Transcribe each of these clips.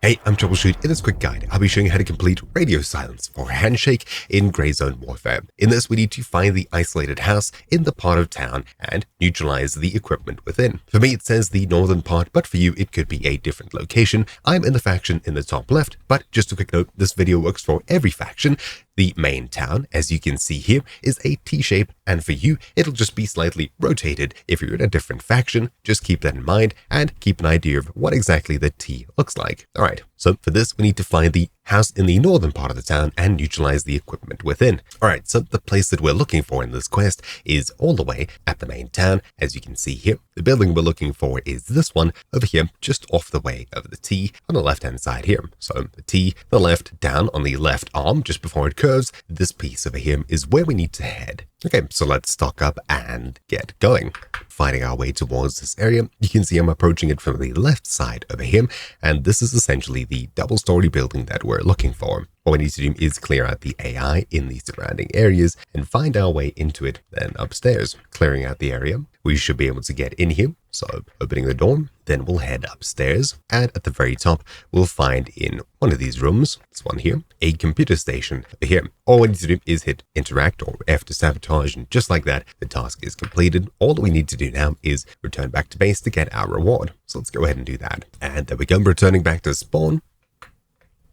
Hey, I'm Troubleshoot. In this quick guide, I'll be showing you how to complete radio silence for Handshake in Grey Zone Warfare. In this, we need to find the isolated house in the part of town and neutralize the equipment within. For me, it says the northern part, but for you, it could be a different location. I'm in the faction in the top left, but just a quick note, this video works for every faction. The main town, as you can see here, is a T-shape, and for you, it'll just be slightly rotated. If you're in a different faction, just keep that in mind and keep an idea of what exactly the T looks like. All right, so for this, we need to find the house in the northern part of the town and neutralize the equipment within. All right, so the place that we're looking for in this quest is all the way at the main town. As you can see here, the building we're looking for is this one over here, just off the way of the T on the left-hand side here. So the T, the left, down on the left arm, just before it curves, this piece over here is where we need to head. Okay, so let's stock up and get going. Finding our way towards this area, you can see I'm approaching it from the left side over here, and this is essentially the double-story building that we're looking for. What we need to do is clear out the AI in the surrounding areas and find our way into it, then upstairs. Clearing out the area, we should be able to get in here. So opening the door, then we'll head upstairs, and at the very top, we'll find in one of these rooms, this one here, a computer station over here. All we need to do is hit interact or F to sabotage, and just like that, the task is completed. All that we need to do now is return back to base to get our reward. So let's go ahead and do that. And there we go, returning back to spawn.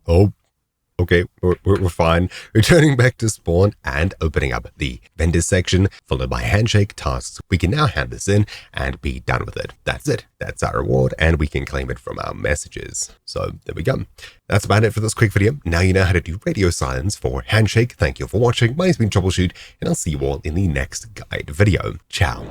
Oh. Okay, we're fine. Returning back to spawn and opening up the vendor section, followed by handshake tasks. We can now hand this in and be done with it. That's it. That's our reward, and we can claim it from our messages. So there we go. That's about it for this quick video. Now you know how to do radio silence for Handshake. Thank you for watching. My name's been Troubleshoot, and I'll see you all in the next guide video. Ciao.